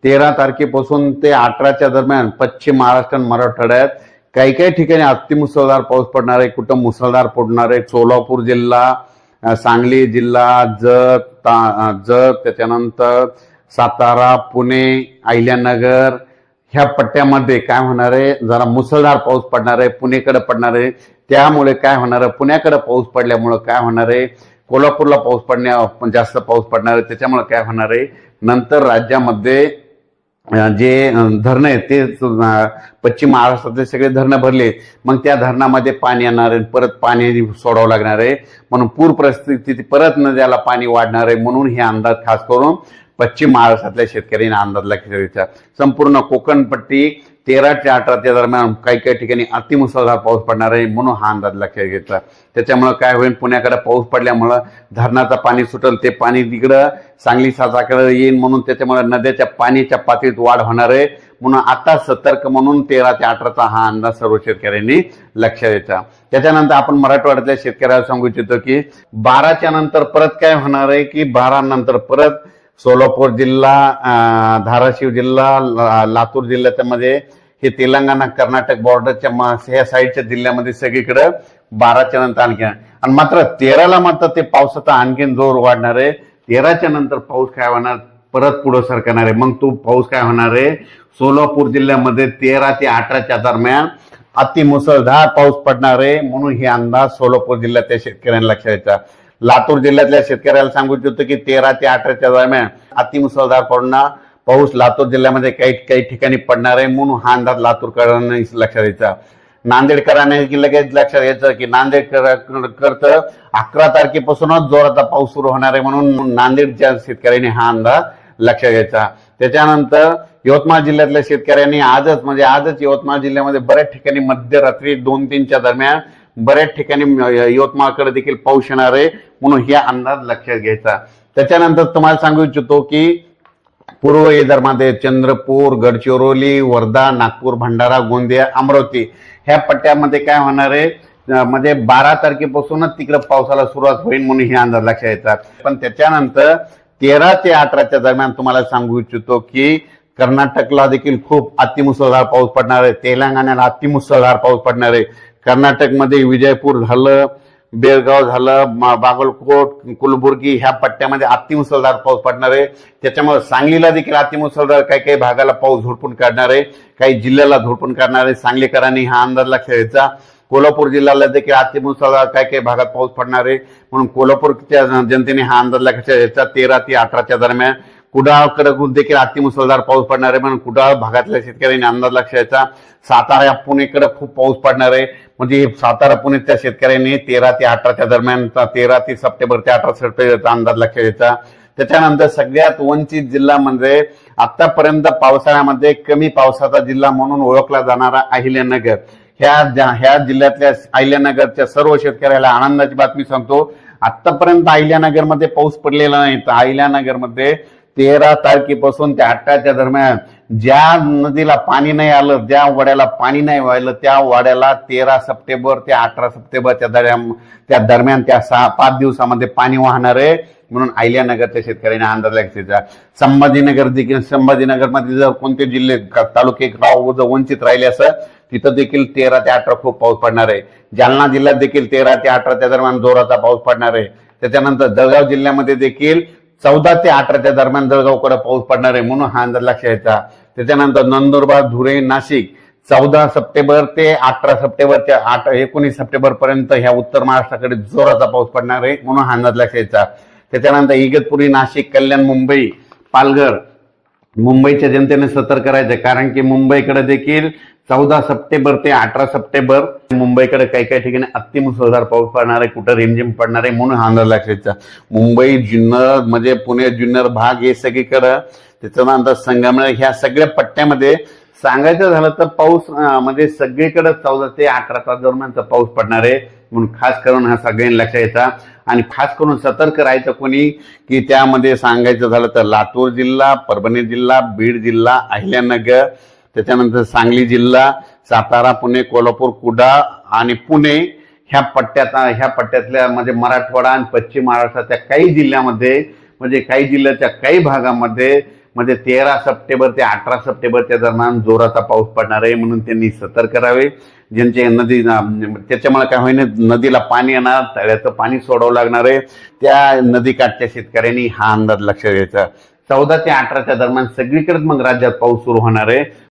13 तारखेपासून ते 18च्या दरम्यान पश्चिम महाराष्ट्र आणि मराठवाड्यात काही काही ठिकाणी अतिमुसळधार पाऊस पडणार आहे, कुठं मुसळधार पडणार आहे। सोलापूर जिल्हा, सांगली जिल्हा, जत त्याच्यानंतर सातारा, पुणे, अहिल्यानगर ह्या पट्ट्यामध्ये काय होणार आहे, जरा मुसळधार पाऊस पडणार आहे, पुणेकडे पडणार आहे। त्यामुळे काय होणार आहे, पुण्याकडे पाऊस पडल्यामुळे काय होणार आहे, कोल्हापूरला जास्त पाऊस पडणार आहे। त्याच्यामुळे काय होणार आहे, नंतर राज्यामध्ये जे धरणं आहेत ते पश्चिम महाराष्ट्रातले सगळे धरणं भरले, मग त्या धरणामध्ये पाणी येणार आहे, परत पाणी सोडावं लागणार आहे, म्हणून पूर परिस्थिती परत नद्याला पाणी वाढणार आहे। म्हणून हे अंदाज खास करून पश्चिम महाराष्ट्रातल्या शेतकऱ्यांना अंदाज लक्षात घ्यायचा। संपूर्ण कोकणपट्टी 13 ते 18च्या दरम्यान काही काही ठिकाणी अतिमुसळधार पाऊस पडणार आहे, म्हणून हा अंदाज लक्षात घ्यायचा। त्याच्यामुळे काय होईल, पुण्याकडे पाऊस पडल्यामुळे धरणाचं पाणी सुटेल, ते पाणी तिकडं सांगली साताराकडे येईल, म्हणून त्याच्यामुळे नद्याच्या पाण्याच्या पातळीत वाढ होणार आहे। म्हणून आता सतर्क म्हणून 13 ते 18चा हा अंदाज सर्व शेतकऱ्यांनी लक्षात द्यायचा। त्याच्यानंतर आपण मराठवाड्यातल्या शेतकऱ्याला सांगू इच्छितो की 12च्या नंतर परत काय होणार आहे की 12 नंतर परत सोलापूर जिल्हा, धाराशिव जिल्हा, लातूर जिल्ह्याच्या मध्ये हे तेलंगणा कर्नाटक बॉर्डरच्या ह्या साईडच्या जिल्ह्यामध्ये सगळीकडे 12च्या नंतर आणखी, आणि मात्र 13ला मात्र ते पावसाचा आणखीन जोर वाढणार आहे। 13च्या नंतर पाऊस काय होणार, परत पुढे सरकणार आहे। मग तो पाऊस काय होणार आहे, सोलापूर जिल्ह्यामध्ये 13 ते 18च्या दरम्यान अतिमुसळधार पाऊस पडणार आहे, म्हणून हे अंदाज सोलापूर जिल्ह्यातल्या शेतकऱ्यांना लक्षात द्यायचा। लातूर जिल्ह्यातल्या शेतकऱ्याला सांगू इच्छितो की 13 ते 18च्या दरम्यान अतिमुसळधार पडणार पाऊस लातूर जिल्ह्यामध्ये काही ठिकाणी पडणार आहे, म्हणून हा अंदाज लातूरकरांनी लक्षात द्यायचा। नांदेडकरांनी लगेच लक्षात घ्यायचं की नांदेडकरचं 11 तारखेपासूनच जोराचा पाऊस सुरू होणार आहे, म्हणून नांदेडच्या शेतकऱ्यांनी हा अंदाज लक्षात घ्यायचा। त्याच्यानंतर यवतमाळ जिल्ह्यातल्या शेतकऱ्यांनी आजच यवतमाळ जिल्ह्यामध्ये बऱ्याच ठिकाणी मध्यरात्री 2-3च्या दरम्यान बऱ्याच ठिकाणी यवतमाळकडे देखील पाऊस येणार आहे, म्हणून हे अंदाज लक्षात घ्यायचा। त्याच्यानंतर तुम्हाला सांगू इच्छितो की पूर्व विदर्भामध्ये चंद्रपूर, गडचिरोली, वर्धा, नागपूर, भंडारा, गोंदिया, अमरावती ह्या पट्ट्यामध्ये काय होणार आहे, म्हणजे 12 तारखेपासूनच तिकडे पावसाला सुरुवात होईल, म्हणून हे अंदाज लक्षात घ्यायचा। पण त्याच्यानंतर 13 ते 18च्या दरम्यान तुम्हाला सांगू इच्छितो की कर्नाटकला देखील खूप अतिमुसळधार पाऊस पडणार आहे, तेलंगणाला अतिमुसळधार पाऊस पडणार आहे। कर्नाटकमध्ये विजयपूर झालं, बेळगाव झालं, बागलकोट, कलबुर्गी ह्या पट्ट्यामध्ये अतिमुसळधार पाऊस पडणार आहे। त्याच्यामुळे सांगलीला देखील अतिमुसळधार काही भागाला पाऊस झोडपून काढणार आहे, काही जिल्ह्याला झोडपून काढणार आहे। सांगलीकरांनी हा अंदाज लक्षात घ्यायचा। कोल्हापूर जिल्ह्याला देखील अतिमुसळधार काही भागात पाऊस पडणार आहे, म्हणून कोल्हापूरच्या जनतेने हा अंदाज लक्षात घ्यायचा। 13 ते 18च्या दरम्यान कुडाळकडे देखील अतिमुसळधार पाऊस पडणार आहे, म्हणून कुडाळ भागातल्या शेतकऱ्यांनी अंदाज लक्षात घ्यायचा। सातारा पुणेकडे खूप पाऊस पडणार आहे, म्हणजे सातारा पुणेच्या शेतकऱ्यांनी 13 ते 18च्या दरम्यान 13 ते सप्टेंबर ते 18 सप्टेंबरचा अंदाज लक्षात घ्यायचा। त्याच्यानंतर सगळ्यात वंचित जिल्हा म्हणजे आतापर्यंत पावसाळ्यामध्ये कमी पावसाचा जिल्हा म्हणून ओळखला जाणारा अहिल्यानगर, ह्या जिल्ह्यातल्या अहिल्यानगरच्या सर्व शेतकऱ्याला आनंदाची बातमी सांगतो, आतापर्यंत अहिल्यानगरमध्ये पाऊस पडलेला नाही। तर अहिल्यानगरमध्ये 13 तारखेपासून ते 18च्या दरम्यान ज्या नदीला पाणी नाही आलं, ज्या वाड्याला पाणी नाही वाहिलं, त्या वाड्याला 13 सप्टेंबर ते 18 सप्टेंबरच्या दरम्यान त्या 5 दिवसामध्ये पाणी वाहणार आहे, म्हणून अहिल्यानगरच्या शेतकऱ्यांनी अंदाज घ्यायचा। संभाजीनगर देखील, संभाजीनगरमध्ये जर कोणते जिल्हे तालुके गाव वंचित राहिले असं तिथं देखील 13 ते 18 खूप पाऊस पडणार आहे। जालना जिल्ह्यात देखील 13 ते 18च्या दरम्यान जोराचा पाऊस पडणार आहे। त्याच्यानंतर जळगाव जिल्ह्यामध्ये देखील 14 ते 18च्या दरम्यान जळगावकडे पाऊस पडणार आहे, म्हणून हा अंदाज लक्षात घ्यायचा। त्याच्यानंतर नंदुरबार, धुळे, नाशिक 14 सप्टेंबर ते 18 सप्टेंबरच्या 19 सप्टेंबर पर्यंत ह्या उत्तर महाराष्ट्राकडे जोराचा पाऊस पडणार आहे, म्हणून हा अंदाज लक्षात घ्यायचा। त्याच्यानंतर इगतपुरी, नाशिक, कल्याण, मुंबई, पालघर मुंबईच्या जनतेने सतर्क करायचं, कारण की मुंबईकडे देखील 14 सप्टेंबर ते 18 सप्टेंबर मुंबईकडे काही ठिकाणी अतिमुसळधार पाऊस पडणार आहे, कुठं रिमझिम पडणार आहे, म्हणून हा अंदाज लक्षात घ्यायचा। मुंबई, जुन्नर म्हणजे पुणे जुन्नर भाग हे सगळीकडे, त्याच्यानंतर संगमनेर ह्या सगळ्या पट्ट्यामध्ये सांगायचं झालं तर पाऊस म्हणजे सगळीकडे 14 ते 18 दरम्यानचा पाऊस पडणार आहे, म्हणून खास करून हा सगळ्यांनी लक्षात घ्यायचा। आणि खास करून सतर्क राहायचं कोणी की त्यामध्ये सांगायचं झालं तर लातूर जिल्हा, परभणी जिल्हा, बीड जिल्हा, अहिल्यानगर, त्याच्यानंतर सांगली जिल्हा, सातारा, पुणे, कोल्हापूर, कुडाळ आणि पुणे ह्या पट्ट्यातल्या म्हणजे मराठवाडा आणि पश्चिम महाराष्ट्राच्या काही जिल्ह्यामध्ये म्हणजे काही जिल्ह्याच्या काही भागामध्ये म्हणजे 13 सप्टेंबर ते 18 सप्टेंबरच्या दरम्यान जोराचा पाऊस पडणार आहे, म्हणून त्यांनी सतर्क राहावे. ज्यांचे नदी त्याच्यामुळे काय होईना नदीला पाणी येणार, तळ्याचं पाणी सोडावं लागणार आहे, त्या नदीकाठच्या शेतकऱ्यांनी हा अंदाज लक्षात घ्यायचा. 14 ते 18च्या दरम्यान सगळीकडेच मग राज्यात पाऊस सुरू होणार आहे.